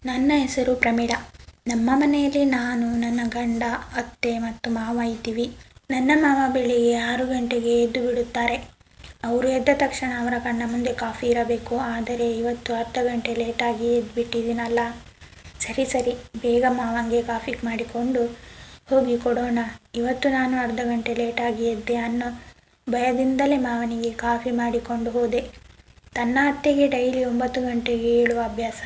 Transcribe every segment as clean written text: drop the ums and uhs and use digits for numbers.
ನನ್ನ ಹೆಸರು ಪ್ರಮೀಳಾ. ನಮ್ಮ ಮನೆಯಲ್ಲಿ ನಾನು, ನನ್ನ ಗಂಡ, ಅತ್ತೆ ಮತ್ತು ಮಾವ ಇದ್ದೀವಿ. ನನ್ನ ಮಾವ ಬೆಳಿಗ್ಗೆ 6 ಗಂಟೆಗೆ ಎದ್ದು ಬಿಡುತ್ತಾರೆ. ಅವರು ಎದ್ದ ತಕ್ಷಣ ಅವರ ಕಣ್ಣ ಮುಂದೆ ಕಾಫಿ ಇರಬೇಕು. ಆದರೆ ಇವತ್ತು ಅರ್ಧ ಗಂಟೆ ಲೇಟಾಗಿ ಎದ್ದುಬಿಟ್ಟಿದ್ದೀನಲ್ಲ. ಸರಿ, ಬೇಗ ಮಾವಂಗೆ ಕಾಫಿ ಮಾಡಿಕೊಂಡು ಹೋಗಿ ಕೊಡೋಣ. ಇವತ್ತು ನಾನು ಅರ್ಧ ಗಂಟೆ ಲೇಟಾಗಿ ಎದ್ದೆ ಅನ್ನೋ ಭಯದಿಂದಲೇ ಮಾವನಿಗೆ ಕಾಫಿ ಮಾಡಿಕೊಂಡು ಹೋದೆ. ತನ್ನ ಅತ್ತೆಗೆ ಡೈಲಿ 9 ಗಂಟೆಗೆ ಏಳುವ ಅಭ್ಯಾಸ.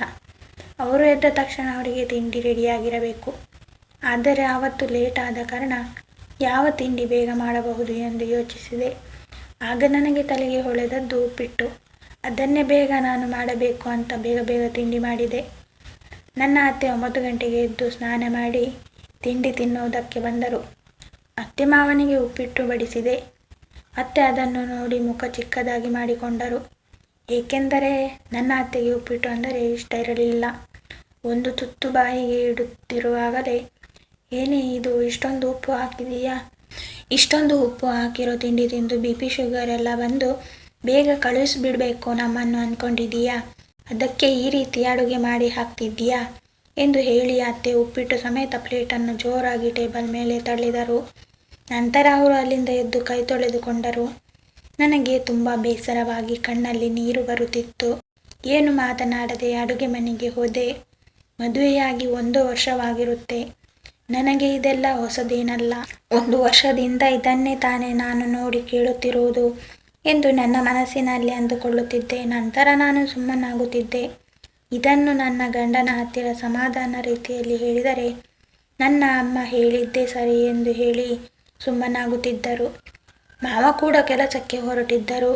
ಅವರು ಎದ್ದ ತಕ್ಷಣ ಅವರಿಗೆ ತಿಂಡಿ ರೆಡಿಯಾಗಿರಬೇಕು. ಆದರೆ ಆವತ್ತು ಲೇಟ್ ಆದ ಕಾರಣ ಯಾವ ತಿಂಡಿ ಬೇಗ ಮಾಡಬಹುದು ಎಂದು ಯೋಚಿಸಿದೆ. ಆಗ ನನಗೆ ತಲೆಗೆ ಹೊಳೆದದ್ದು ಉಪ್ಪಿಟ್ಟು. ಅದನ್ನೇ ಬೇಗ ನಾನು ಮಾಡಬೇಕು ಅಂತ ಬೇಗ ತಿಂಡಿ ಮಾಡಿದೆ. ನನ್ನ ಅತ್ತೆ 9 ಗಂಟೆಗೆ ಎದ್ದು ಸ್ನಾನ ಮಾಡಿ ತಿಂಡಿ ತಿನ್ನುವುದಕ್ಕೆ ಬಂದರು. ಅತ್ತೆ ಮಾವನಿಗೆ ಉಪ್ಪಿಟ್ಟು ಬಡಿಸಿದೆ. ಅತ್ತೆ ಅದನ್ನು ನೋಡಿ ಮುಖ ಚಿಕ್ಕದಾಗಿ ಮಾಡಿಕೊಂಡರು. ಏಕೆಂದರೆ ನನ್ನ ಅತ್ತೆಗೆ ಉಪ್ಪಿಟ್ಟು ಅಂದರೆ ಇಷ್ಟ ಇರಲಿಲ್ಲ. ಒಂದು ತುತ್ತು ಬಾಯಿಗೆ ಇಡುತ್ತಿರುವಾಗಲೇ, ಏನೇ ಇದು, ಇಷ್ಟೊಂದು ಉಪ್ಪು ಹಾಕಿದೀಯಾ? ಇಷ್ಟೊಂದು ಉಪ್ಪು ಹಾಕಿರೋ ತಿಂಡಿ ತಿಂದು BP ಶುಗರ್ ಎಲ್ಲ ಬಂದು ಬೇಗ ಕಳುಹಿಸಿಬಿಡಬೇಕು ನಮ್ಮನ್ನು ಅಂದ್ಕೊಂಡಿದ್ದೀಯಾ? ಅದಕ್ಕೆ ಈ ರೀತಿ ಅಡುಗೆ ಮಾಡಿ ಹಾಕ್ತಿದ್ದೀಯಾ ಎಂದು ಹೇಳಿ ಅತ್ತೆ ಉಪ್ಪಿಟ್ಟು ಸಮೇತ ಪ್ಲೇಟನ್ನು ಜೋರಾಗಿ ಟೇಬಲ್ ಮೇಲೆ ತಳ್ಳಿದರು. ನಂತರ ಅವರು ಅಲ್ಲಿಂದ ಎದ್ದು ಕೈ ತೊಳೆದುಕೊಂಡರು. ನನಗೆ ತುಂಬ ಬೇಸರವಾಗಿ ಕಣ್ಣಲ್ಲಿ ನೀರು ಬರುತ್ತಿತ್ತು. ಏನು ಮಾತನಾಡದೆ ಅಡುಗೆ ಮನೆಗೆ ಹೋದೆ. ಮದುವೆಯಾಗಿ 1 ವರ್ಷವಾಗಿರುತ್ತೆ. ನನಗೆ ಇದೆಲ್ಲ ಹೊಸದೇನಲ್ಲ. 1 ವರ್ಷದಿಂದ ಇದನ್ನೇ ತಾನೇ ನಾನು ನೋಡಿ ಕೇಳುತ್ತಿರುವುದು ಎಂದು ನನ್ನ ಮನಸ್ಸಿನಲ್ಲಿ ಅಂದುಕೊಳ್ಳುತ್ತಿದ್ದೆ. ನಂತರ ನಾನು ಸುಮ್ಮನಾಗುತ್ತಿದ್ದೆ. ಇದನ್ನು ನನ್ನ ಗಂಡನ ಹತ್ತಿರ ಸಮಾಧಾನ ರೀತಿಯಲ್ಲಿ ಹೇಳಿದರೆ, ನನ್ನ ಅಮ್ಮ ಹೇಳಿದ್ದೇ ಸರಿ ಎಂದು ಹೇಳಿ ಸುಮ್ಮನಾಗುತ್ತಿದ್ದರು. ಮಾವ ಕೂಡ ಕೆಲಸಕ್ಕೆ ಹೊರಟಿದ್ದರು.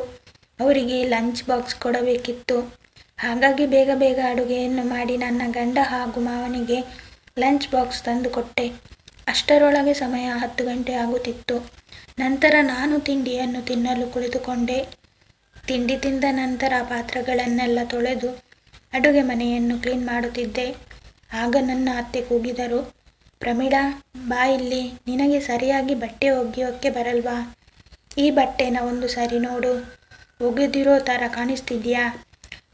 ಅವರಿಗೆ ಲಂಚ್ ಬಾಕ್ಸ್ ಕೊಡಬೇಕಿತ್ತು. ಹಾಗಾಗಿ ಬೇಗ ಅಡುಗೆಯನ್ನು ಮಾಡಿ ನನ್ನ ಗಂಡ ಹಾಗೂ ಮಾವನಿಗೆ ಲಂಚ್ ಬಾಕ್ಸ್ ತಂದು ಕೊಟ್ಟೆ. ಅಷ್ಟರೊಳಗೆ ಸಮಯ 10 ಗಂಟೆ ಆಗುತ್ತಿತ್ತು. ನಂತರ ನಾನು ತಿಂಡಿಯನ್ನು ತಿನ್ನಲು ಕುಳಿತುಕೊಂಡೆ. ತಿಂಡಿ ತಿಂದ ನಂತರ ಪಾತ್ರೆಗಳನ್ನೆಲ್ಲ ತೊಳೆದು ಅಡುಗೆ ಮನೆಯನ್ನು ಕ್ಲೀನ್ ಮಾಡುತ್ತಿದ್ದೆ. ಆಗ ನನ್ನ ಅತ್ತೆ ಕೂಗಿದರು, ಪ್ರಮೀಳಾ, ಬಾ ಇಲ್ಲಿ. ನಿನಗೆ ಸರಿಯಾಗಿ ಬಟ್ಟೆ ಒಗೆಯೋಕ್ಕೆ ಬರಲ್ವಾ? ಈ ಬಟ್ಟೆನ ಒಂದು ಸರಿ ನೋಡು. ಒಗೆದಿರೋ ಥರ ಕಾಣಿಸ್ತಿದ್ಯಾ?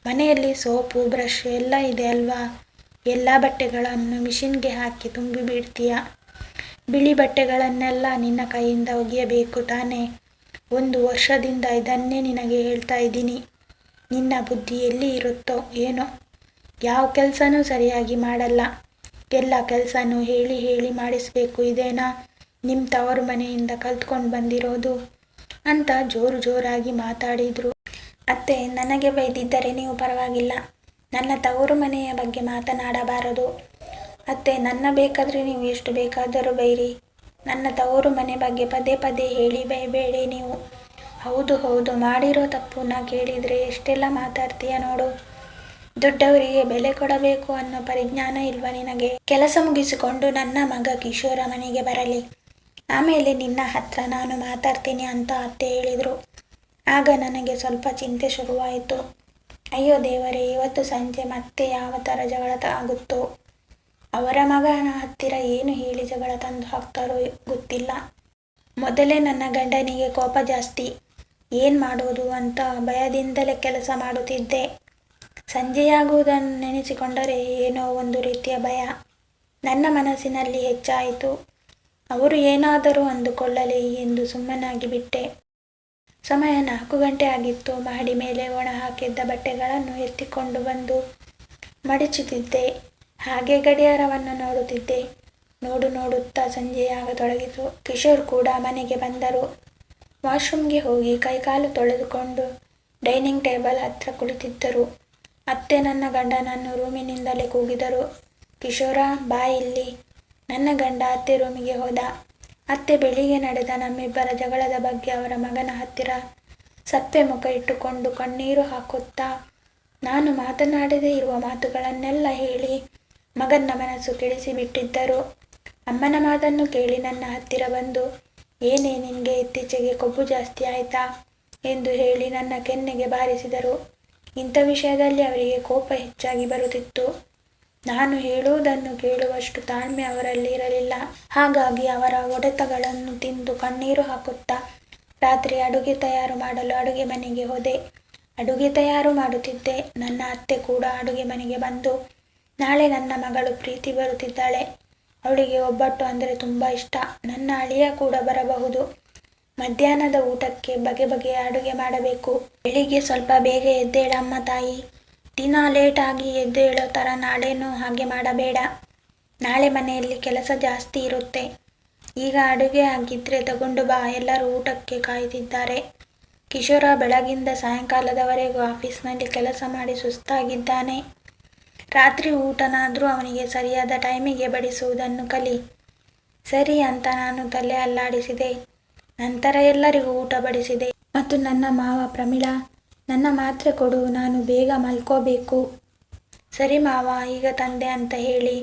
ಮನೆಯಲ್ಲಿ ಸೋಪು, ಬ್ರಷ್ ಎಲ್ಲ ಇದೆ ಅಲ್ವಾ? ಎಲ್ಲ ಬಟ್ಟೆಗಳನ್ನು ಮಿಷಿನ್ಗೆ ಹಾಕಿ ತುಂಬಿ ಬಿಡ್ತೀಯ. ಬಿಳಿ ಬಟ್ಟೆಗಳನ್ನೆಲ್ಲ ನಿನ್ನ ಕೈಯಿಂದ ಒಗೆಯಬೇಕು ತಾನೇ? 1 ವರ್ಷದಿಂದ ಇದನ್ನೇ ನಿನಗೆ ಹೇಳ್ತಾ ಇದ್ದೀನಿ. ನಿನ್ನ ಬುದ್ಧಿ ಎಲ್ಲಿ ಇರುತ್ತೋ ಏನೋ. ಯಾವ ಕೆಲಸನೂ ಸರಿಯಾಗಿ ಮಾಡಲ್ಲ. ಎಲ್ಲ ಕೆಲಸನೂ ಹೇಳಿ ಮಾಡಿಸ್ಬೇಕು. ಇದೇನಾ ನಿಮ್ಮ ತವರು ಮನೆಯಿಂದ ಕಲ್ತ್ಕೊಂಡು ಬಂದಿರೋದು ಅಂತ ಜೋರಾಗಿ ಮಾತಾಡಿದ್ರು. ಅತ್ತೆ, ನನಗೆ ಬೈದಿದ್ದರೆ ನೀವು ಪರವಾಗಿಲ್ಲ. ನನ್ನ ತವರು ಮನೆಯ ಬಗ್ಗೆ ಮಾತನಾಡಬಾರದು. ಅತ್ತೆ, ನನ್ನ ಬೇಕಾದರೆ ನೀವು ಎಷ್ಟು ಬೇಕಾದರೂ ಬೈರಿ. ನನ್ನ ತವರು ಮನೆ ಬಗ್ಗೆ ಪದೇ ಹೇಳಿ ಬೈಬೇಡಿ ನೀವು. ಹೌದು, ಮಾಡಿರೋ ತಪ್ಪನ್ನ ಕೇಳಿದರೆ ಎಷ್ಟೆಲ್ಲ ಮಾತಾಡ್ತೀಯ ನೋಡು. ದೊಡ್ಡವರಿಗೆ ಬೆಲೆ ಕೊಡಬೇಕು ಅನ್ನೋ ಪರಿಜ್ಞಾನ ಇಲ್ವಾ ನಿನಗೆ? ಕೆಲಸ ಮುಗಿಸಿಕೊಂಡು ನನ್ನ ಮಗ ಕಿಶೋರ ಮನೆಗೆ ಬರಲಿ. ಆಮೇಲೆ ನಿನ್ನ ಹತ್ರ ನಾನು ಮಾತಾಡ್ತೀನಿ ಅಂತ ಅತ್ತೆ ಹೇಳಿದರು. ಆಗ ನನಗೆ ಸ್ವಲ್ಪ ಚಿಂತೆ ಶುರುವಾಯಿತು. ಅಯ್ಯೋ ದೇವರೇ, ಇವತ್ತು ಸಂಜೆ ಮತ್ತೆ ಯಾವ ಥರ ಜಗಳ ಆಗುತ್ತೋ? ಅವರ ಮಗನ ಹತ್ತಿರ ಏನು ಹೇಳಿ ಜಗಳ ತಂದು ಹಾಕ್ತಾರೋ ಗೊತ್ತಿಲ್ಲ. ಮೊದಲೇ ನನ್ನ ಗಂಡನಿಗೆ ಕೋಪ ಜಾಸ್ತಿ. ಏನು ಮಾಡೋದು ಅಂತ ಭಯದಿಂದಲೇ ಕೆಲಸ ಮಾಡುತ್ತಿದ್ದೆ. ಸಂಜೆಯಾಗುವುದನ್ನು ನೆನೆಸಿಕೊಂಡರೆ ಏನೋ ಒಂದು ರೀತಿಯ ಭಯ ನನ್ನ ಮನಸ್ಸಿನಲ್ಲಿ ಹೆಚ್ಚಾಯಿತು. ಅವರು ಏನಾದರೂ ಅಂದುಕೊಳ್ಳಲಿ ಎಂದು ಸುಮ್ಮನಾಗಿ ಬಿಟ್ಟೆ. ಸಮಯ 4 ಗಂಟೆ ಆಗಿತ್ತು. ಮಹಡಿ ಮೇಲೆ ಒಣ ಹಾಕಿದ್ದ ಬಟ್ಟೆಗಳನ್ನು ಎತ್ತಿಕೊಂಡು ಬಂದು ಮಡಚುತ್ತಿದ್ದೆ. ಹಾಗೆ ಗಡಿಯಾರವನ್ನು ನೋಡುತ್ತಿದ್ದೆ. ನೋಡುತ್ತಾ ಸಂಜೆಯಾಗತೊಡಗಿತು. ಕಿಶೋರ್ ಕೂಡ ಮನೆಗೆ ಬಂದರು. ವಾಶ್ರೂಮ್ಗೆ ಹೋಗಿ ಕೈಕಾಲು ತೊಳೆದುಕೊಂಡು ಡೈನಿಂಗ್ ಟೇಬಲ್ ಹತ್ರ ಕುಳಿತಿದ್ದರು. ಅತ್ತೆ ನನ್ನ ಗಂಡನನ್ನು ರೂಮಿನಿಂದಲೇ ಕೂಗಿದರು, ಕಿಶೋರ, ಬಾ ಇಲ್ಲಿ. ನನ್ನ ಗಂಡ ಅತ್ತೆ ರೂಮಿಗೆ ಹೋದ. ಅತ್ತೆ ಬೆಳಿಗ್ಗೆ ನಡೆದ ನಮ್ಮಿಬ್ಬರ ಜಗಳದ ಬಗ್ಗೆ ಅವರ ಮಗನ ಹತ್ತಿರ ಸಪ್ಪೆ ಮುಖ ಇಟ್ಟುಕೊಂಡು ಕಣ್ಣೀರು ಹಾಕುತ್ತಾ ನಾನು ಮಾತನಾಡದೇ ಇರುವ ಮಾತುಗಳನ್ನೆಲ್ಲ ಹೇಳಿ ಮಗನ ಮನಸ್ಸು ಕೆಡಿಸಿಬಿಟ್ಟಿದ್ದರು. ಅಮ್ಮನ ಮಾತನ್ನು ಕೇಳಿ ನನ್ನ ಹತ್ತಿರ ಬಂದು, ಏನೇ ನಿನಗೆ ಇತ್ತೀಚೆಗೆ ಕೊಬ್ಬು ಜಾಸ್ತಿ ಆಯಿತಾ ಎಂದು ಹೇಳಿ ನನ್ನ ಕೆನ್ನೆಗೆ ಬಾರಿಸಿದರು. ಇಂಥ ವಿಷಯದಲ್ಲಿ ಅವರಿಗೆ ಕೋಪ ಹೆಚ್ಚಾಗಿ ಬರುತ್ತಿತ್ತು. ನಾನು ಹೇಳುವುದನ್ನು ಕೇಳುವಷ್ಟು ತಾಳ್ಮೆ ಅವರಲ್ಲಿ ಇರಲಿಲ್ಲ. ಹಾಗಾಗಿ ಅವರ ಹೊಡೆತಗಳನ್ನು ತಿಂದು ಕಣ್ಣೀರು ಹಾಕುತ್ತಾ ರಾತ್ರಿ ಅಡುಗೆ ತಯಾರು ಮಾಡಲು ಅಡುಗೆ ಮನೆಗೆ ಹೋದೆ. ಅಡುಗೆ ತಯಾರು ಮಾಡುತ್ತಿದ್ದೆ. ನನ್ನ ಅತ್ತೆ ಕೂಡ ಅಡುಗೆ ಮನೆಗೆ ಬಂದು ನಾಳೆ ನನ್ನ ಮಗಳು ಪ್ರೀತಿ ಬರುತ್ತಿದ್ದಾಳೆ. ಅವಳಿಗೆ ಒಬ್ಬಟ್ಟು ಅಂದರೆ ತುಂಬ ಇಷ್ಟ. ನನ್ನ ಅಳಿಯ ಕೂಡ ಬರಬಹುದು. ಮಧ್ಯಾಹ್ನದ ಊಟಕ್ಕೆ ಬಗೆ ಬಗೆಯ ಅಡುಗೆ ಮಾಡಬೇಕು. ಬೆಳಿಗ್ಗೆ ಸ್ವಲ್ಪ ಬೇಗ ಎದ್ದೇಳಮ್ಮ ತಾಯಿ. ದಿನ ಲೇಟಾಗಿ ಎದ್ದು ಹೇಳೋ ಥರ ನಾಳೆನೂ ಹಾಗೆ ಮಾಡಬೇಡ. ನಾಳೆ ಮನೆಯಲ್ಲಿ ಕೆಲಸ ಜಾಸ್ತಿ ಇರುತ್ತೆ. ಈಗ ಅಡುಗೆ ಆಗಿದ್ರೆ ತಗೊಂಡು ಬಾ. ಎಲ್ಲರೂ ಊಟಕ್ಕೆ ಕಾಯ್ತಿದ್ದಾರೆ. ಕಿಶೋರ ಬೆಳಗಿಂದ ಸಾಯಂಕಾಲದವರೆಗೂ ಆಫೀಸ್ನಲ್ಲಿ ಕೆಲಸ ಮಾಡಿ ಸುಸ್ತಾಗಿದ್ದಾನೆ. ರಾತ್ರಿ ಊಟನಾದರೂ ಅವನಿಗೆ ಸರಿಯಾದ ಟೈಮಿಗೆ ಬಡಿಸುವುದನ್ನು ಕಲಿ. ಸರಿ ಅಂತ ನಾನು ತಲೆ ಅಲ್ಲಾಡಿಸಿದೆ. ನಂತರ ಎಲ್ಲರಿಗೂ ಊಟ ಬಡಿಸಿದೆ ಮತ್ತು ನನ್ನ ಮಾವ ಪ್ರಮೀಳಾ, ನನ್ನ ಮಾತ್ರೆ ಕೊಡು, ನಾನು ಬೇಗ ಮಲ್ಕೋಬೇಕು. ಸರಿ ಮಾವ, ಈಗ ತಂದೆ ಅಂತ ಹೇಳಿ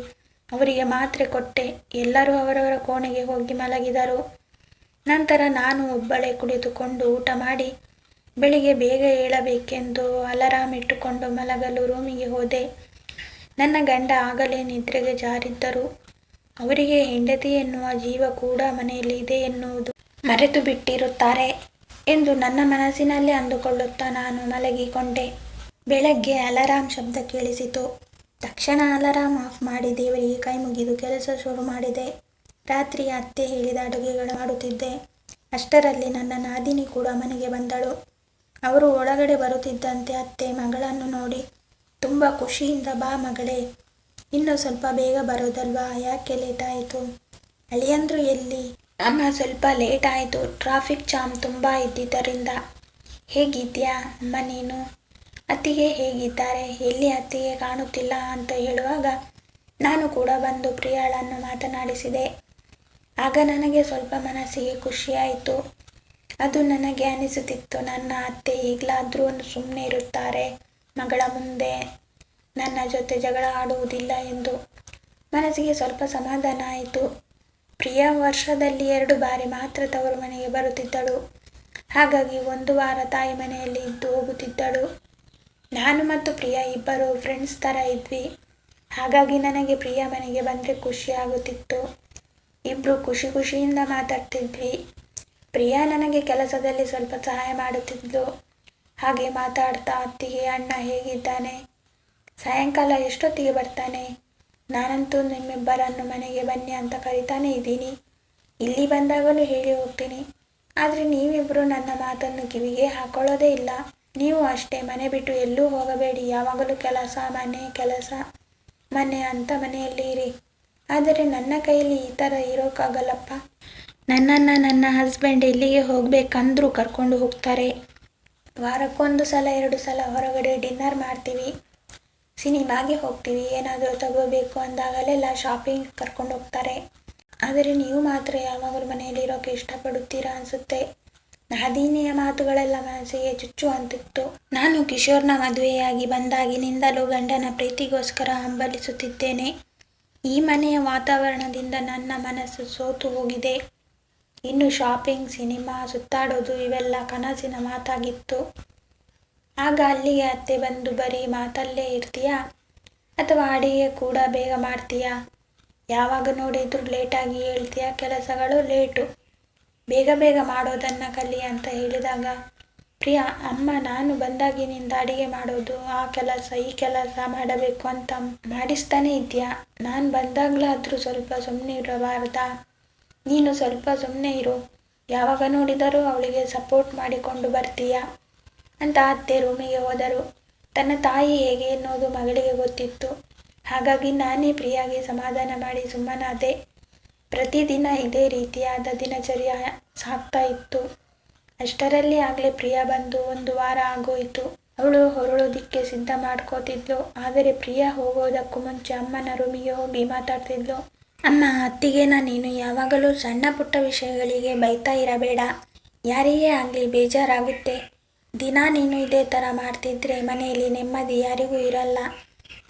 ಅವರಿಗೆ ಮಾತ್ರೆ ಕೊಟ್ಟೆ. ಎಲ್ಲರೂ ಅವರವರ ಕೋಣೆಗೆ ಹೋಗಿ ಮಲಗಿದರು. ನಂತರ ನಾನು ಒಬ್ಬಳೇ ಕುಳಿತುಕೊಂಡು ಊಟ ಮಾಡಿ ಬೆಳಿಗ್ಗೆ ಬೇಗ ಏಳಬೇಕೆಂದು ಅಲಾರಾಮ್ ಇಟ್ಟುಕೊಂಡು ಮಲಗಲು ರೂಮಿಗೆ ಹೋದೆ. ನನ್ನ ಗಂಡ ಆಗಲೇ ನಿದ್ರೆಗೆ ಜಾರಿದ್ದರು. ಅವರಿಗೆ ಹೆಂಡತಿ ಎನ್ನುವ ಜೀವ ಕೂಡ ಮನೆಯಲ್ಲಿ ಇದೆ ಎನ್ನುವುದು ಮರೆತು ಬಿಟ್ಟಿರುತ್ತಾರೆ ಎಂದು ನನ್ನ ಮನಸ್ಸಿನಲ್ಲಿ ಅಂದುಕೊಳ್ಳುತ್ತಾ ನಾನು ಮಲಗಿಕೊಂಡೆ. ಬೆಳಗ್ಗೆ ಅಲಾರಾಮ್ ಶಬ್ದ ಕೇಳಿಸಿತು. ತಕ್ಷಣ ಅಲಾರಾಮ್ ಆಫ್ ಮಾಡಿ ದೇವರಿಗೆ ಕೈ ಮುಗಿದು ಕೆಲಸ ಶುರು ಮಾಡಿದೆ. ರಾತ್ರಿ ಅತ್ತೆ ಹೇಳಿದ ಅಡುಗೆಗಳು ಮಾಡುತ್ತಿದ್ದೆ. ಅಷ್ಟರಲ್ಲಿ ನನ್ನ ನಾದಿನಿ ಕೂಡ ಮನೆಗೆ ಬಂದಳು. ಅವರು ಒಳಗಡೆ ಬರುತ್ತಿದ್ದಂತೆ ಅತ್ತೆ ಮಗಳನ್ನು ನೋಡಿ ತುಂಬ ಖುಷಿಯಿಂದ, ಬಾ ಮಗಳೇ, ಇನ್ನೂ ಸ್ವಲ್ಪ ಬೇಗ ಬರೋದಲ್ವಾ, ಯಾಕೆ ಲೇಟ್ ಆಯಿತು? ಅಳಿಯಂದ್ರು ಎಲ್ಲಿ? ಅಮ್ಮ, ಸ್ವಲ್ಪ ಲೇಟ್ ಆಯಿತು, ಟ್ರಾಫಿಕ್ ಜಾಮ್ ತುಂಬ ಇದ್ದಿದ್ದರಿಂದ. ಹೇಗಿದ್ಯಾ ಅಮ್ಮ ನೀನು? ಅತ್ತಿಗೆ ಹೇಗಿದ್ದಾರೆ? ಎಲ್ಲಿ ಅತ್ತಿಗೆ ಕಾಣುತ್ತಿಲ್ಲ ಅಂತ ಹೇಳುವಾಗ ನಾನು ಕೂಡ ಬಂದು ಪ್ರಿಯಾಳನ್ನು ಮಾತನಾಡಿಸಿದೆ. ಆಗ ನನಗೆ ಸ್ವಲ್ಪ ಮನಸ್ಸಿಗೆ ಖುಷಿಯಾಯಿತು. ಅದು ನನಗೆ ಅನಿಸುತ್ತಿತ್ತು, ನನ್ನ ಅತ್ತೆ ಈಗಲಾದರೂ ಸುಮ್ಮನೆ ಇರುತ್ತಾರೆ, ಮಗಳ ಮುಂದೆ ನನ್ನ ಜೊತೆ ಜಗಳ ಆಡುವುದಿಲ್ಲ ಎಂದು. ಮನಸ್ಸಿಗೆ ಸ್ವಲ್ಪ ಸಮಾಧಾನ ಆಯಿತು. ಪ್ರಿಯಾ ವರ್ಷದಲ್ಲಿ 2 ಬಾರಿ ಮಾತ್ರ ತವರು ಮನೆಗೆ ಬರುತ್ತಿದ್ದಳು. ಹಾಗಾಗಿ 1 ವಾರ ತಾಯಿ ಮನೆಯಲ್ಲಿ ಇದ್ದು ಹೋಗುತ್ತಿದ್ದಳು. ನಾನು ಮತ್ತು ಪ್ರಿಯಾ ಇಬ್ಬರು ಫ್ರೆಂಡ್ಸ್ ಥರ ಇದ್ವಿ. ಹಾಗಾಗಿ ನನಗೆ ಪ್ರಿಯಾ ಮನೆಗೆ ಬಂದರೆ ಖುಷಿ ಆಗುತ್ತಿತ್ತು. ಇಬ್ಬರು ಖುಷಿ ಖುಷಿಯಿಂದ ಮಾತಾಡ್ತಿದ್ವಿ. ಪ್ರಿಯಾ ನನಗೆ ಕೆಲಸದಲ್ಲಿ ಸ್ವಲ್ಪ ಸಹಾಯ ಮಾಡುತ್ತಿದ್ಲು. ಹಾಗೆ ಮಾತಾಡ್ತಾ, ಅತ್ತಿಗೆ ಅಣ್ಣ ಹೇಗಿದ್ದಾನೆ? ಸಾಯಂಕಾಲ ಎಷ್ಟೊತ್ತಿಗೆ ಬರ್ತಾನೆ? ನಾನಂತೂ ನಿಮ್ಮಿಬ್ಬರನ್ನು ಮನೆಗೆ ಬನ್ನಿ ಅಂತ ಕರಿತಾನೆ ಇದ್ದೀನಿ. ಇಲ್ಲಿ ಬಂದಾಗಲೂ ಹೇಳಿ ಹೋಗ್ತೀನಿ. ಆದರೆ ನೀವಿಬ್ಬರು ನನ್ನ ಮಾತನ್ನು ಕಿವಿಗೆ ಹಾಕೊಳ್ಳೋದೇ ಇಲ್ಲ. ನೀವು ಅಷ್ಟೇ, ಮನೆ ಬಿಟ್ಟು ಎಲ್ಲೂ ಹೋಗಬೇಡಿ. ಯಾವಾಗಲೂ ಕೆಲಸ ಮನೆ, ಕೆಲಸ ಮನೆ ಅಂತ ಮನೆಯಲ್ಲಿ ಇರಿ. ಆದರೆ ನನ್ನ ಕೈಯಲ್ಲಿ ಈ ಥರ ಇರೋಕ್ಕಾಗಲ್ಲಪ್ಪ. ನನ್ನನ್ನು ನನ್ನ ಹಸ್ಬೆಂಡ್ ಎಲ್ಲಿಗೆ ಹೋಗಬೇಕಂದ್ರೂ ಕರ್ಕೊಂಡು ಹೋಗ್ತಾರೆ. ವಾರಕ್ಕೊಂದು ಸಲ 2 ಸಲ ಹೊರಗಡೆ ಡಿನ್ನರ್ ಮಾಡ್ತೀವಿ, ಸಿನಿಮಾಗೆ ಹೋಗ್ತೀವಿ. ಏನಾದರೂ ತಗೋಬೇಕು ಅಂದಾಗಲೆಲ್ಲ ಶಾಪಿಂಗ್ ಕರ್ಕೊಂಡು ಹೋಗ್ತಾರೆ. ಆದರೆ ನೀವು ಮಾತ್ರ ಯಾವಾಗಲೂ ಮನೆಯಲ್ಲಿ ಇರೋಕ್ಕೆ ಇಷ್ಟಪಡುತ್ತೀರಾ ಅನಿಸುತ್ತೆ. ನಾದಿನಿಯ ಮಾತುಗಳೆಲ್ಲ ಮನಸ್ಸಿಗೆ ಚುಚ್ಚು ಅಂತಿತ್ತು. ನಾನು ಕಿಶೋರ್ನ ಮದುವೆಯಾಗಿ ಬಂದಾಗಿನಿಂದಲೂ ಗಂಡನ ಪ್ರೀತಿಗೋಸ್ಕರ ಹಂಬಲಿಸುತ್ತಿದ್ದೇನೆ. ಈ ಮನೆಯ ವಾತಾವರಣದಿಂದ ನನ್ನ ಮನಸ್ಸು ಸೋತು ಹೋಗಿದೆ. ಇನ್ನು ಶಾಪಿಂಗ್, ಸಿನಿಮಾ, ಸುತ್ತಾಡೋದು ಇವೆಲ್ಲ ಕನಸಿನ ಮಾತಾಗಿತ್ತು. ಆಗ ಅಲ್ಲಿಗೆ ಅತ್ತೆ ಬಂದು, ಬರೀ ಮಾತಲ್ಲೇ ಇರ್ತೀಯಾ ಅಥವಾ ಅಡಿಗೆ ಕೂಡ ಬೇಗ ಮಾಡ್ತೀಯಾ? ಯಾವಾಗ ನೋಡಿದ್ರು ಲೇಟಾಗಿ ಹೇಳ್ತೀಯಾ, ಕೆಲಸಗಳು ಲೇಟು, ಬೇಗ ಬೇಗ ಮಾಡೋದನ್ನು ಕಲಿ ಅಂತ ಹೇಳಿದಾಗ, ಪ್ರಿಯಾ, ಅಮ್ಮ ನಾನು ಬಂದಾಗಿನಿಂದ ಅಡಿಗೆ ಮಾಡೋದು, ಆ ಕೆಲಸ ಈ ಕೆಲಸ ಮಾಡಬೇಕು ಅಂತ ಮಾಡಿಸ್ತಾನೆ ಇದೆಯಾ? ನಾನು ಬಂದಾಗಲಾದರೂ ಸ್ವಲ್ಪ ಸುಮ್ಮನೆ ಇರಬಾರ್ದಾ? ನೀನು ಸ್ವಲ್ಪ ಸುಮ್ಮನೆ ಇರು. ಯಾವಾಗ ನೋಡಿದರೂ ಅವಳಿಗೆ ಸಪೋರ್ಟ್ ಮಾಡಿಕೊಂಡು ಬರ್ತೀಯಾ ಅಂತ ಅತ್ತೆ ರೂಮಿಗೆ ಹೋದರು. ತನ್ನ ತಾಯಿ ಹೇಗೆ ಎನ್ನುವುದು ಮಗಳಿಗೆ ಗೊತ್ತಿತ್ತು. ಹಾಗಾಗಿ ನಾನೇ ಪ್ರಿಯಾಗೆ ಸಮಾಧಾನ ಮಾಡಿ ಸುಮ್ಮನಾದೆ. ಪ್ರತಿದಿನ ಇದೇ ರೀತಿಯಾದ ದಿನಚರ್ಯ ಸಾಗ್ತಾ ಇತ್ತು. ಅಷ್ಟರಲ್ಲಿ ಆಗಲೇ ಪ್ರಿಯಾ ಬಂದು 1 ವಾರ ಆಗೋಯಿತು. ಅವಳು ಹೊರಡೋದಿಕ್ಕೆ ಸಿದ್ಧ ಮಾಡ್ಕೋತಿದ್ಲು. ಆದರೆ ಪ್ರಿಯಾ ಹೋಗೋದಕ್ಕೂ ಮುಂಚೆ ಅಮ್ಮನ ರೂಮಿಗೆ ಹೋಗಿ ಮಾತಾಡ್ತಿದ್ಲು. ಅಮ್ಮ, ಅತ್ತಿಗೆನ ನೀನು ಯಾವಾಗಲೂ ಸಣ್ಣ ಪುಟ್ಟ ವಿಷಯಗಳಿಗೆ ಬೈತಾ ಇರಬೇಡ. ಯಾರಿಗೇ ಆಗಲಿ ಬೇಜಾರಾಗುತ್ತೆ. ದಿನ ನೀನು ಇದೇ ಥರ ಮಾಡ್ತಿದ್ರೆ ಮನೆಯಲ್ಲಿ ನೆಮ್ಮದಿ ಯಾರಿಗೂ ಇರಲ್ಲ.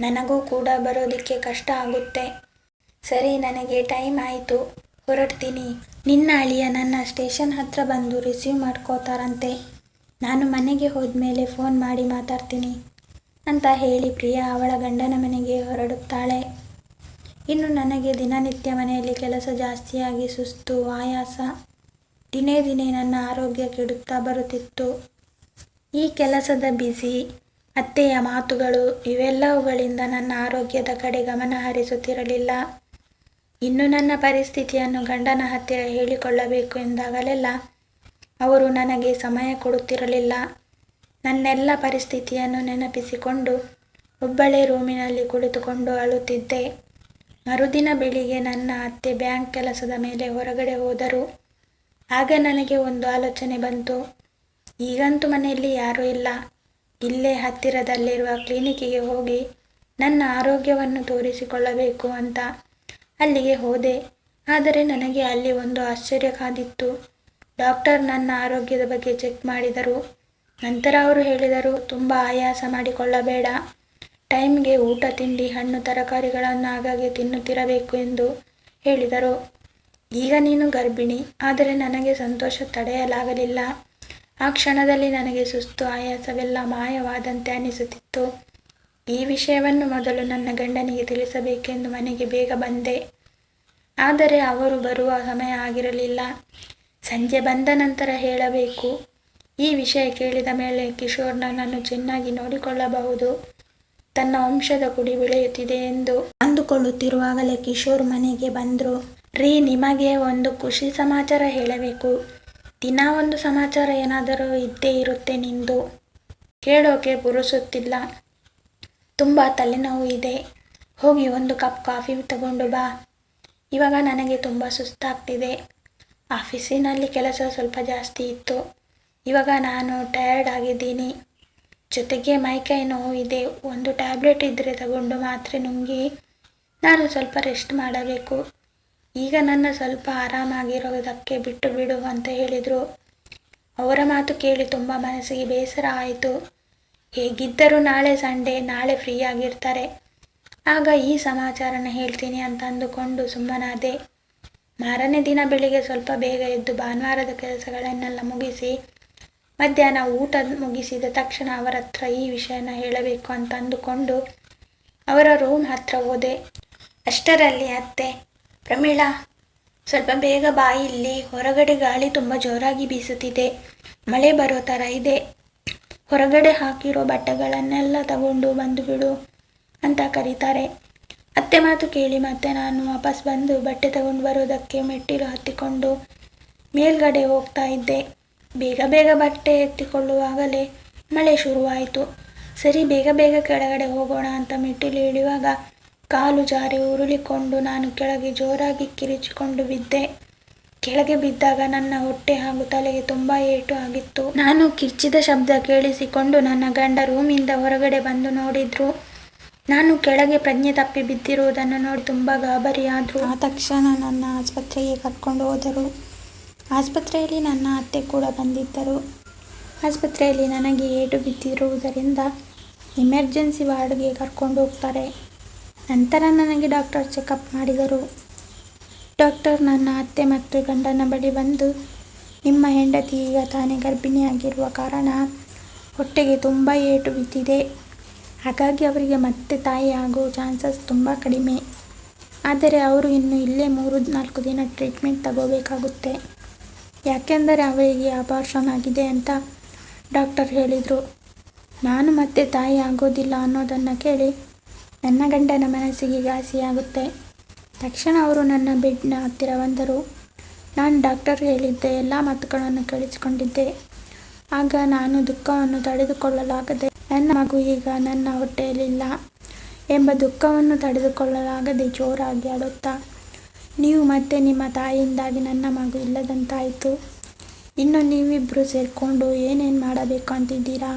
ನನಗೂ ಕೂಡ ಬರೋದಕ್ಕೆ ಕಷ್ಟ ಆಗುತ್ತೆ. ಸರಿ, ನನಗೆ ಟೈಮ್ ಆಯಿತು, ಹೊರಡ್ತೀನಿ. ನಿನ್ನ ಅಳಿಯ ನನ್ನ ಸ್ಟೇಷನ್ ಹತ್ರ ಬಂದು ರಿಸೀವ್ ಮಾಡ್ಕೋತಾರಂತೆ. ನಾನು ಮನೆಗೆ ಹೋದ್ಮೇಲೆ ಫೋನ್ ಮಾಡಿ ಮಾತಾಡ್ತೀನಿ ಅಂತ ಹೇಳಿ ಪ್ರಿಯಾ ಅವಳ ಗಂಡನ ಮನೆಗೆ ಹೊರಡುತ್ತಾಳೆ. ಇನ್ನು ನನಗೆ ದಿನನಿತ್ಯ ಮನೆಯಲ್ಲಿ ಕೆಲಸ ಜಾಸ್ತಿಯಾಗಿ ಸುಸ್ತು, ಆಯಾಸ, ದಿನೇ ದಿನೇ ನನ್ನ ಆರೋಗ್ಯ ಕೆಡುತ್ತಾ ಬರುತ್ತಿತ್ತು. ಈ ಕೆಲಸದ ಬ್ಯುಸಿ ಅತ್ತೆಯ ಮಾತುಗಳು ಇವೆಲ್ಲವುಗಳಿಂದ ನನ್ನ ಆರೋಗ್ಯದ ಕಡೆ ಗಮನ ಹರಿಸುತ್ತಿರಲಿಲ್ಲ. ಇನ್ನು ನನ್ನ ಪರಿಸ್ಥಿತಿಯನ್ನು ಗಂಡನ ಹತ್ತಿರ ಹೇಳಿಕೊಳ್ಳಬೇಕು ಎಂದಾಗಲೆಲ್ಲ ಅವರು ನನಗೆ ಸಮಯ ಕೊಡುತ್ತಿರಲಿಲ್ಲ. ನನ್ನೆಲ್ಲ ಪರಿಸ್ಥಿತಿಯನ್ನು ನೆನಪಿಸಿಕೊಂಡು ಒಬ್ಬಳೇ ರೂಮಿನಲ್ಲಿ ಕುಳಿತುಕೊಂಡು ಅಳುತ್ತಿದ್ದೆ. ಮರುದಿನ ಬೆಳಿಗ್ಗೆ ನನ್ನ ಅತ್ತೆ ಬ್ಯಾಂಕ್ ಕೆಲಸದ ಮೇಲೆ ಹೊರಗಡೆ ಹೋದರು. ಆಗ ನನಗೆ ಒಂದು ಆಲೋಚನೆ ಬಂತು. ಈಗಂತೂ ಮನೆಯಲ್ಲಿ ಯಾರೂ ಇಲ್ಲ, ಇಲ್ಲೇ ಹತ್ತಿರದಲ್ಲಿರುವ ಕ್ಲಿನಿಕ್ಕಿಗೆ ಹೋಗಿ ನನ್ನ ಆರೋಗ್ಯವನ್ನು ತೋರಿಸಿಕೊಳ್ಳಬೇಕು ಅಂತ ಅಲ್ಲಿಗೆ ಹೋದೆ. ಆದರೆ ನನಗೆ ಅಲ್ಲಿ ಒಂದು ಆಶ್ಚರ್ಯ ಕಾದಿತ್ತು. ಡಾಕ್ಟರ್ ನನ್ನ ಆರೋಗ್ಯದ ಬಗ್ಗೆ ಚೆಕ್ ಮಾಡಿದರು. ನಂತರ ಅವರು ಹೇಳಿದರು, ತುಂಬ ಆಯಾಸ ಮಾಡಿಕೊಳ್ಳಬೇಡ, ಟೈಮ್ಗೆ ಊಟ ತಿಂಡಿ ಹಣ್ಣು ತರಕಾರಿಗಳನ್ನು ಆಗಾಗ್ಗೆ ತಿನ್ನುತ್ತಿರಬೇಕು ಎಂದು ಹೇಳಿದರು. ಈಗ ನೀನು ಗರ್ಭಿಣಿ. ಆದರೆ ನನಗೆ ಸಂತೋಷ ತಡೆಯಲಾಗಲಿಲ್ಲ. ಆ ಕ್ಷಣದಲ್ಲಿ ನನಗೆ ಸುಸ್ತು ಆಯಾಸವೆಲ್ಲ ಮಾಯವಾದಂತೆ ಅನಿಸುತ್ತಿತ್ತು. ಈ ವಿಷಯವನ್ನು ಮೊದಲು ನನ್ನ ಗಂಡನಿಗೆ ತಿಳಿಸಬೇಕೆಂದು ಮನೆಗೆ ಬೇಗ ಬಂದೆ. ಆದರೆ ಅವರು ಬರುವ ಸಮಯ ಆಗಿರಲಿಲ್ಲ. ಸಂಜೆ ಬಂದ ನಂತರ ಹೇಳಬೇಕು. ಈ ವಿಷಯ ಕೇಳಿದ ಮೇಲೆ ಕಿಶೋರ್ ನನ್ನನ್ನು ಚೆನ್ನಾಗಿ ನೋಡಿಕೊಳ್ಳಬಹುದು, ತನ್ನ ವಂಶದ ಕುಡಿ ಬೆಳೆಯುತ್ತಿದೆ ಎಂದು ಅಂದುಕೊಳ್ಳುತ್ತಿರುವಾಗಲೇ ಕಿಶೋರ್ ಮನೆಗೆ ಬಂದರು. ರೀ, ನಿಮಗೆ ಒಂದು ಖುಷಿ ಸಮಾಚಾರ ಹೇಳಬೇಕು. ದಿನ ಒಂದು ಸಮಾಚಾರ ಏನಾದರೂ ಇದ್ದೇ ಇರುತ್ತೆ ನಿಂದು. ಕೇಳೋಕೆ ಪುರುಸುತ್ತಿಲ್ಲ. ತುಂಬ ತಲೆನೋವು ಇದೆ. ಹೋಗಿ ಒಂದು ಕಪ್ ಕಾಫಿ ತಗೊಂಡು ಬಾ. ಇವಾಗ ನನಗೆ ತುಂಬ ಸುಸ್ತಾಗ್ತಿದೆ. ಆಫೀಸಿನಲ್ಲಿ ಕೆಲಸ ಸ್ವಲ್ಪ ಜಾಸ್ತಿ ಇತ್ತು. ಇವಾಗ ನಾನು ಟಯರ್ಡ್ ಆಗಿದ್ದೀನಿ. ಜೊತೆಗೆ ಮೈಕೈ ನೋವು ಇದೆ. ಒಂದು ಟ್ಯಾಬ್ಲೆಟ್ ಇದ್ದರೆ ತಗೊಂಡು ಮಾತ್ರೆ ನುಂಗಿ ನಾನು ಸ್ವಲ್ಪ ರೆಸ್ಟ್ ಮಾಡಬೇಕು. ಈಗ ನನ್ನ ಸ್ವಲ್ಪ ಆರಾಮಾಗಿರೋದಕ್ಕೆ ಬಿಟ್ಟು ಬಿಡು ಅಂತ ಹೇಳಿದರು. ಅವರ ಮಾತು ಕೇಳಿ ತುಂಬ ಮನಸ್ಸಿಗೆ ಬೇಸರ ಆಯಿತು. ಹೇಗಿದ್ದರೂ ನಾಳೆ ಸಂಡೇ, ನಾಳೆ ಫ್ರೀ ಆಗಿರ್ತಾರೆ, ಆಗ ಈ ಸಮಾಚಾರನ ಹೇಳ್ತೀನಿ ಅಂತ ಅಂದುಕೊಂಡು ಸುಮ್ಮನಾದೆ. ಮಾರನೇ ದಿನ ಬೆಳಿಗ್ಗೆ ಸ್ವಲ್ಪ ಬೇಗ ಎದ್ದು ಭಾನುವಾರದ ಕೆಲಸಗಳನ್ನೆಲ್ಲ ಮುಗಿಸಿ ಮಧ್ಯಾಹ್ನ ಊಟ ಮುಗಿಸಿದ ತಕ್ಷಣ ಅವರ ಹತ್ರ ಈ ವಿಷಯನ ಹೇಳಬೇಕು ಅಂತ ಅಂದುಕೊಂಡು ಅವರ ರೂಮ್ ಹತ್ರ ಹೋದೆ. ಅಷ್ಟರಲ್ಲಿ ಅತ್ತೆ, ಪ್ರಮೀಳಾ, ಸ್ವಲ್ಪ ಬೇಗ ಬಾ, ಇಲ್ಲಿ ಹೊರಗಡೆ ಗಾಳಿ ತುಂಬ ಜೋರಾಗಿ ಬೀಸುತ್ತಿದೆ, ಮಳೆ ಬರೋ ಥರ ಇದೆ, ಹೊರಗಡೆ ಹಾಕಿರೋ ಬಟ್ಟೆಗಳನ್ನೆಲ್ಲ ತಗೊಂಡು ಬಂದು ಬಿಡು ಅಂತ ಕರೀತಾರೆ. ಅತ್ತೆ ಮಾತು ಕೇಳಿ ಮತ್ತೆ ನಾನು ವಾಪಸ್ ಬಂದು ಬಟ್ಟೆ ತಗೊಂಡು ಬರೋದಕ್ಕೆ ಮೆಟ್ಟಿಲು ಹತ್ತಿಕೊಂಡು ಮೇಲ್ಗಡೆ ಹೋಗ್ತಾ ಇದ್ದೆ. ಬೇಗ ಬೇಗ ಬಟ್ಟೆ ಎತ್ತಿಕೊಳ್ಳುವಾಗಲೇ ಮಳೆ ಶುರುವಾಯಿತು. ಸರಿ, ಬೇಗ ಬೇಗ ಕೆಳಗಡೆ ಹೋಗೋಣ ಅಂತ ಮೆಟ್ಟಿಲು ಇಳಿಯುವಾಗ ಕಾಲು ಜಾರಿ ಉರುಳಿಕೊಂಡು ನಾನು ಕೆಳಗೆ ಜೋರಾಗಿ ಕಿರಿಚಿಕೊಂಡು ಬಿದ್ದೆ. ಕೆಳಗೆ ಬಿದ್ದಾಗ ನನ್ನ ಹೊಟ್ಟೆ ಹಾಗೂ ತಲೆಗೆ ತುಂಬ ಏಟು ಆಗಿತ್ತು. ನಾನು ಕಿರ್ಚಿದ ಶಬ್ದ ಕೇಳಿಸಿಕೊಂಡು ನನ್ನ ಗಂಡ ರೂಮಿಂದ ಹೊರಗಡೆ ಬಂದು ನೋಡಿದ್ರು. ನಾನು ಕೆಳಗೆ ಪ್ರಜ್ಞೆ ತಪ್ಪಿ ಬಿದ್ದಿರುವುದನ್ನು ನೋಡಿ ತುಂಬ ಗಾಬರಿಯಾದರು. ಆ ತಕ್ಷಣ ನನ್ನ ಆಸ್ಪತ್ರೆಗೆ ಕರ್ಕೊಂಡು ಹೋದರು. ಆಸ್ಪತ್ರೆಯಲ್ಲಿ ನನ್ನ ಅತ್ತೆ ಕೂಡ ಬಂದಿದ್ದರು. ಆಸ್ಪತ್ರೆಯಲ್ಲಿ ನನಗೆ ಏಟು ಬಿದ್ದಿರುವುದರಿಂದ ಎಮರ್ಜೆನ್ಸಿ ವಾರ್ಡ್ಗೆ ಕರ್ಕೊಂಡು ಹೋಗ್ತಾರೆ. ನಂತರ ನನಗೆ ಡಾಕ್ಟರ್ ಚೆಕಪ್ ಮಾಡಿದರು. ಡಾಕ್ಟರ್ ನನ್ನ ಅತ್ತೆ ಮತ್ತು ಗಂಡನ ಬಳಿ ಬಂದು, ನಿಮ್ಮ ಹೆಂಡತಿ ಈಗ ತಾನೇ ಗರ್ಭಿಣಿಯಾಗಿರುವ ಕಾರಣ ಹೊಟ್ಟೆಗೆ ತುಂಬ ಏಟು ಬಿದ್ದಿದೆ, ಹಾಗಾಗಿ ಅವರಿಗೆ ಮತ್ತೆ ತಾಯಿ ಆಗೋ ಚಾನ್ಸಸ್ ತುಂಬ ಕಡಿಮೆ. ಆದರೆ ಅವರು ಇನ್ನು ಇಲ್ಲೇ 3-4 ದಿನ ಟ್ರೀಟ್ಮೆಂಟ್ ತಗೋಬೇಕಾಗುತ್ತೆ, ಯಾಕೆಂದರೆ ಅವರಿಗೆ ಅಬಾರ್ಷನ್ ಆಗಿದೆ ಅಂತ ಡಾಕ್ಟರ್ ಹೇಳಿದರು. ನಾನು ಮತ್ತೆ ತಾಯಿ ಆಗೋದಿಲ್ಲ ಅನ್ನೋದನ್ನು ಕೇಳಿ ನನ್ನ ಗಂಡನ ಮನಸ್ಸಿಗೆ ಘಾಸಿಯಾಗುತ್ತೆ. ತಕ್ಷಣ ಅವರು ನನ್ನ ಬೆಡ್ನ ಹತ್ತಿರ ಬಂದರು. ನಾನು ಡಾಕ್ಟರ್ ಹೇಳಿದ್ದೆ ಎಲ್ಲ ಮಾತುಗಳನ್ನು ಕೇಳಿಸಿಕೊಂಡಿದ್ದೆ. ಆಗ ನಾನು ದುಃಖವನ್ನು ತಡೆದುಕೊಳ್ಳಲಾಗದೆ, ನನ್ನ ಮಗು ಈಗ ನನ್ನ ಹೊಟ್ಟೆಯಲ್ಲಿಲ್ಲ ಎಂಬ ದುಃಖವನ್ನು ತಡೆದುಕೊಳ್ಳಲಾಗದೆ ಜೋರಾಗಿ ಅಳುತ್ತಾ, ನೀವು ಮತ್ತೆ ನಿಮ್ಮ ತಾಯಿಯಿಂದಾಗಿ ನನ್ನ ಮಗು ಇಲ್ಲದಂತಾಯಿತು, ಇನ್ನು ನೀವಿಬ್ಬರು ಸೇರಿಕೊಂಡು ಏನೇನು ಮಾಡಬೇಕು ಅಂತಿದ್ದೀರಾ,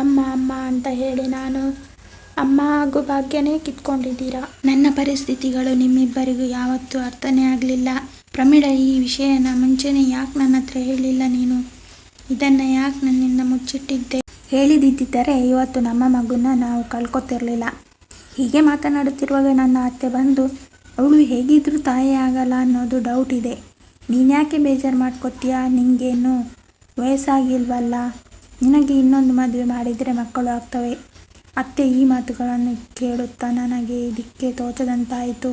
ಅಮ್ಮ ಅಮ್ಮ ಅಂತ ಹೇಳಿ ನಾನು ಅಮ್ಮ ಹಾಗೂ ಭಾಗ್ಯನೇ ಕಿತ್ಕೊಂಡಿದ್ದೀರಾ. ನನ್ನ ಪರಿಸ್ಥಿತಿಗಳು ನಿಮ್ಮಿಬ್ಬರಿಗೂ ಯಾವತ್ತೂ ಅರ್ಥನೇ ಆಗಲಿಲ್ಲ. ಪ್ರಮೀಳಾ, ಈ ವಿಷಯನ ಮುಂಚೆನೇ ಯಾಕೆ ನನ್ನ ಹತ್ರ ಹೇಳಿಲ್ಲ ನೀನು? ಇದನ್ನು ಯಾಕೆ ನನ್ನಿಂದ ಮುಚ್ಚಿಟ್ಟಿದ್ದೆ? ಹೇಳಿದ್ದಿದ್ದರೆ ಇವತ್ತು ನಮ್ಮ ಮಗುನ ನಾವು ಕಳ್ಕೊತಿರ್ಲಿಲ್ಲ. ಹೀಗೆ ಮಾತನಾಡುತ್ತಿರುವಾಗ ನನ್ನ ಅತ್ತೆ ಬಂದು, ಅವಳು ಹೇಗಿದ್ರೂ ತಾಯಿ ಆಗಲ್ಲ ಅನ್ನೋದು ಡೌಟ್ ಇದೆ, ನೀನ್ಯಾಕೆ ಬೇಜಾರು ಮಾಡ್ಕೊತೀಯಾ? ನಿನಗೇನು ವಯಸ್ಸಾಗಿಲ್ವಲ್ಲ, ನಿನಗೆ ಇನ್ನೊಂದು ಮದುವೆ ಮಾಡಿದರೆ ಮಕ್ಕಳು ಆಗ್ತವೆ. ಅತ್ತೆ ಈ ಮಾತುಗಳನ್ನು ಕೇಳುತ್ತಾ ನನಗೆ ದಿಕ್ಕೆ ತೋಚದಂತಾಯಿತು.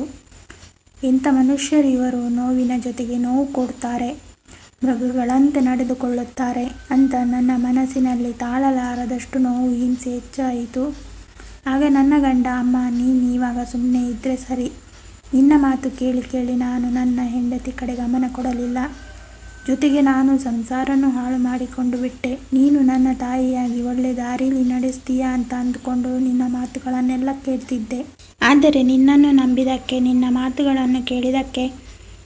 ಇಂಥ ಮನುಷ್ಯರು ಇವರು, ನೋವಿನ ಜೊತೆಗೆ ನೋವು ಕೊಡ್ತಾರೆ. ಮೃಗಗಳಂತೆ ನಡೆದುಕೊಳ್ಳುತ್ತಾರೆ ಅಂತ ನನ್ನ ಮನಸ್ಸಿನಲ್ಲಿ ತಾಳಲಾರದಷ್ಟು ನೋವು ಹಿಂಸೆ ಹೆಚ್ಚಾಯಿತು. ಆಗ ನನ್ನ ಗಂಡ, ಅಮ್ಮ ನೀನು ಇವಾಗ ಸುಮ್ಮನೆ ಇದ್ದರೆ ಸರಿ. ನಿನ್ನ ಮಾತು ಕೇಳಿ ಕೇಳಿ ನಾನು ನನ್ನ ಹೆಂಡತಿ ಕಡೆ ಗಮನ ಕೊಡಲಿಲ್ಲ. ಜೊತೆಗೆ ನಾನು ಸಂಸಾರನೂ ಹಾಳು ಮಾಡಿಕೊಂಡು ಬಿಟ್ಟೆ. ನೀನು ನನ್ನ ತಾಯಿಯಾಗಿ ಒಳ್ಳೆ ದಾರಿಲಿ ನಡೆಸ್ತೀಯಾ ಅಂತ ಅಂದುಕೊಂಡು ನಿನ್ನ ಮಾತುಗಳನ್ನೆಲ್ಲ ಕೇಳ್ತಿದ್ದೆ. ಆದರೆ ನಿನ್ನನ್ನು ನಂಬಿದ್ದಕ್ಕೆ, ನಿನ್ನ ಮಾತುಗಳನ್ನು ಕೇಳಿದ್ದಕ್ಕೆ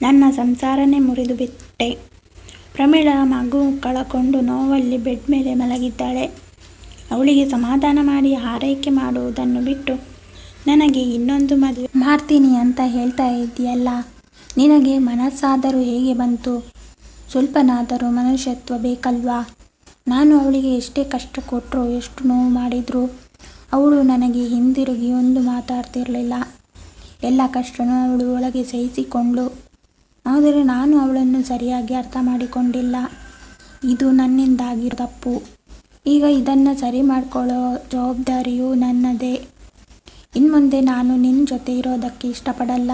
ನನ್ನ ಸಂಸಾರನೇ ಮುರಿದು ಬಿಟ್ಟೆ. ಪ್ರಮೀಳಾ ಮಗು ಕಳಕೊಂಡು ನೋವಲ್ಲಿ ಬೆಡ್ ಮೇಲೆ ಮಲಗಿದ್ದಾಳೆ. ಅವಳಿಗೆ ಸಮಾಧಾನ ಮಾಡಿ ಆರೈಕೆ ಮಾಡುವುದನ್ನು ಬಿಟ್ಟು ನನಗೆ ಇನ್ನೊಂದು ಮದುವೆ ಮಾಡ್ತೀನಿ ಅಂತ ಹೇಳ್ತಾ ಇದ್ದೀಯಲ್ಲ, ನಿನಗೆ ಮನಸ್ಸಾದರೂ ಹೇಗೆ ಬಂತು? ಸ್ವಲ್ಪನಾದರೂ ಮನುಷ್ಯತ್ವ ಬೇಕಲ್ವಾ? ನಾನು ಅವಳಿಗೆ ಎಷ್ಟೇ ಕಷ್ಟ ಕೊಟ್ಟರು, ಎಷ್ಟು ನೋವು ಮಾಡಿದ್ರು ಅವಳು ನನಗೆ ಹಿಂದಿರುಗಿ ಒಂದು ಮಾತಾಡ್ತಿರಲಿಲ್ಲ. ಎಲ್ಲ ಕಷ್ಟನೂ ಅವಳು ಒಳಗೆ ಸಹಿಸಿಕೊಂಡ್ಳು. ಆದರೆ ನಾನು ಅವಳನ್ನು ಸರಿಯಾಗಿ ಅರ್ಥ ಮಾಡಿಕೊಂಡಿಲ್ಲ. ಇದು ನನ್ನಿಂದಾಗಿರೋ ತಪ್ಪು. ಈಗ ಇದನ್ನು ಸರಿ ಮಾಡಿಕೊಳ್ಳೋ ಜವಾಬ್ದಾರಿಯೂ ನನ್ನದೇ. ಇನ್ಮುಂದೆ ನಾನು ನಿನ್ನ ಜೊತೆ ಇರೋದಕ್ಕೆ ಇಷ್ಟಪಡಲ್ಲ.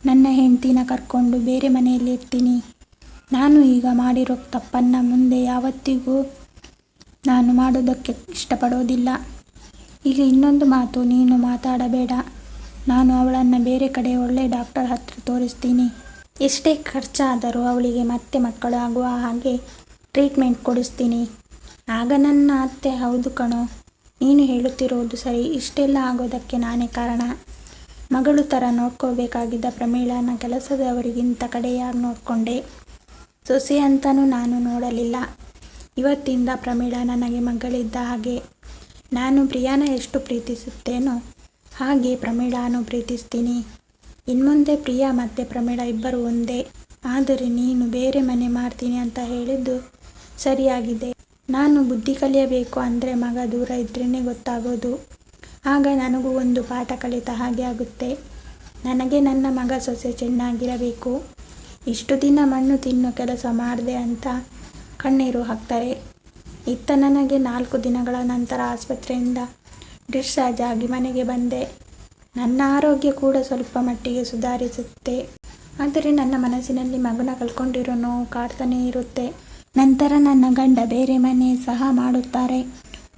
ನನ್ನ ಹೆಂಡತಿನ ಕರ್ಕೊಂಡು ಬೇರೆ ಮನೆಯಲ್ಲಿ ಇರ್ತೀನಿ. ನಾನು ಈಗ ಮಾಡಿರೋ ತಪ್ಪನ್ನು ಮುಂದೆ ಯಾವತ್ತಿಗೂ ನಾನು ಮಾಡೋದಕ್ಕೆ ಇಷ್ಟಪಡೋದಿಲ್ಲ. ಈಗ ಇನ್ನೊಂದು ಮಾತು ನೀನು ಮಾತಾಡಬೇಡ. ನಾನು ಅವಳನ್ನು ಬೇರೆ ಕಡೆ ಒಳ್ಳೆ ಡಾಕ್ಟರ್ ಹತ್ರ ತೋರಿಸ್ತೀನಿ. ಎಷ್ಟೇ ಖರ್ಚಾದರೂ ಅವಳಿಗೆ ಮತ್ತೆ ಮಕ್ಕಳು ಆಗುವ ಹಾಗೆ ಟ್ರೀಟ್ಮೆಂಟ್ ಕೊಡಿಸ್ತೀನಿ. ಆಗ ನನ್ನ ಅತ್ತೆ, ಹೌದು ಕಣೋ, ನೀನು ಹೇಳುತ್ತಿರೋದು ಸರಿ. ಇಷ್ಟೆಲ್ಲ ಆಗೋದಕ್ಕೆ ನಾನೇ ಕಾರಣ. ಮಗಳು ಥರ ನೋಡ್ಕೋಬೇಕಾಗಿದ್ದ ಪ್ರಮೀಳಾನ ಕೆಲಸದವರಿಗಿಂತ ಕಡೆಯಾಗಿ ನೋಡಿಕೊಂಡೆ. ಸೊಸೆ ಅಂತಲೂ ನಾನು ನೋಡಲಿಲ್ಲ. ಇವತ್ತಿಂದ ಪ್ರಮೀಳಾ ನನಗೆ ಮಗಳಿದ್ದ ಹಾಗೆ. ನಾನು ಪ್ರಿಯಾನ ಎಷ್ಟು ಪ್ರೀತಿಸುತ್ತೇನೋ ಹಾಗೆ ಪ್ರಮೀಳಾನು ಪ್ರೀತಿಸ್ತೀನಿ. ಇನ್ಮುಂದೆ ಪ್ರಿಯಾ ಮತ್ತು ಪ್ರಮೀಳಾ ಇಬ್ಬರು ಒಂದೇ. ಆದರೆ ನೀನು ಬೇರೆ ಮನೆ ಮಾಡ್ತೀನಿ ಅಂತ ಹೇಳಿದ್ದು ಸರಿಯಾಗಿದೆ. ನಾನು ಬುದ್ಧಿ ಕಲಿಯಬೇಕು ಅಂದರೆ ಮಗ ದೂರ ಇದ್ರೇ ಗೊತ್ತಾಗೋದು. ಆಗ ನನಗೂ ಒಂದು ಪಾಠ ಕಲಿತ ಹಾಗೆ ಆಗುತ್ತೆ. ನನಗೆ ನನ್ನ ಮಗ ಸೊಸೆ ಚೆನ್ನಾಗಿರಬೇಕು. ಇಷ್ಟು ದಿನ ಮಣ್ಣು ತಿನ್ನೋ ಕೆಲಸ ಮಾಡಿದೆ ಅಂತ ಕಣ್ಣೀರು ಹಾಕ್ತಾರೆ. ಇತ್ತ ನನಗೆ 4 ದಿನಗಳ ನಂತರ ಆಸ್ಪತ್ರೆಯಿಂದ ಡಿಸ್ಚಾರ್ಜ್ ಆಗಿ ಮನೆಗೆ ಬಂದೆ. ನನ್ನ ಆರೋಗ್ಯ ಕೂಡ ಸ್ವಲ್ಪ ಮಟ್ಟಿಗೆ ಸುಧಾರಿಸುತ್ತೆ. ಆದರೆ ನನ್ನ ಮನಸ್ಸಿನಲ್ಲಿ ಮಗನ ಕಳ್ಕೊಂಡಿರೋ ನೋವು ಕಾಡ್ತಾನೇ ಇರುತ್ತೆ. ನಂತರ ನನ್ನ ಗಂಡ ಬೇರೆ ಮನೆ ಸಹ ಮಾಡುತ್ತಾರೆ.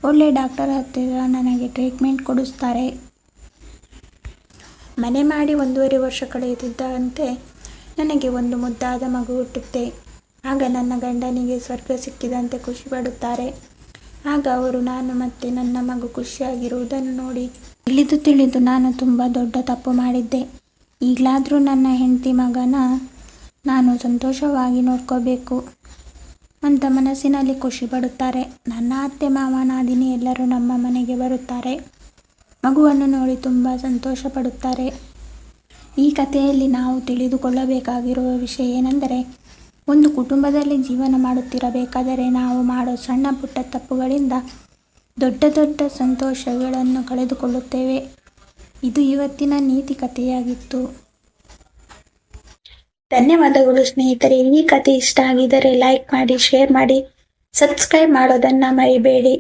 ಒಳ್ಳೆ ಡಾಕ್ಟರ್ ಹತ್ತಿರ ನನಗೆ ಟ್ರೀಟ್ಮೆಂಟ್ ಕೊಡಿಸ್ತಾರೆ. ಮನೆ ಮಾಡಿ 1.5 ವರ್ಷ ಕಳೆಯುತ್ತಿದ್ದಂತೆ ನನಗೆ ಒಂದು ಮುದ್ದಾದ ಮಗು ಹುಟ್ಟುತ್ತೆ. ಆಗ ನನ್ನ ಗಂಡನಿಗೆ ಸ್ವರ್ಗ ಸಿಕ್ಕಿದಂತೆ ಖುಷಿ ಪಡುತ್ತಾರೆ. ಆಗ ಅವರು ನಾನು ಮತ್ತು ನನ್ನ ಮಗು ಖುಷಿಯಾಗಿರುವುದನ್ನು ನೋಡಿ ತಿಳಿದು ನಾನು ತುಂಬ ದೊಡ್ಡ ತಪ್ಪು ಮಾಡಿದ್ದೆ. ಈಗಲಾದರೂ ನನ್ನ ಹೆಂಡತಿ ಮಗನ ನಾನು ಸಂತೋಷವಾಗಿ ನೋಡ್ಕೋಬೇಕು ಅಂತ ಮನಸ್ಸಿನಲ್ಲಿ ಖುಷಿ ಪಡುತ್ತಾರೆ. ನನ್ನ ಅತ್ತೆ, ಮಾವ, ನಾದಿನಿ ಎಲ್ಲರೂ ನಮ್ಮ ಮನೆಗೆ ಬರುತ್ತಾರೆ. ಮಗುವನ್ನು ನೋಡಿ ತುಂಬ ಸಂತೋಷ ಪಡುತ್ತಾರೆ. ಈ ಕಥೆಯಲ್ಲಿ ನಾವು ತಿಳಿದುಕೊಳ್ಳಬೇಕಾಗಿರುವ ವಿಷಯ ಏನೆಂದರೆ, ಒಂದು ಕುಟುಂಬದಲ್ಲಿ ಜೀವನ ಮಾಡುತ್ತಿರಬೇಕಾದರೆ ನಾವು ಮಾಡೋ ಸಣ್ಣ ಪುಟ್ಟ ತಪ್ಪುಗಳಿಂದ ದೊಡ್ಡ ದೊಡ್ಡ ಸಂತೋಷಗಳನ್ನು ಕಳೆದುಕೊಳ್ಳುತ್ತೇವೆ. ಇದು ಇವತ್ತಿನ ನೀತಿ ಕಥೆಯಾಗಿತ್ತು. ಧನ್ಯವಾದಗಳು ಸ್ನೇಹಿತರೆ. ಈ ಕಥೆ ಇಷ್ಟ ಆಗಿದ್ದರೆ ಲೈಕ್ ಮಾಡಿ, ಶೇರ್ ಮಾಡಿ, ಸಬ್ಸ್ಕ್ರೈಬ್ ಮಾಡೋದನ್ನು ಮರಿಬೇಡಿ.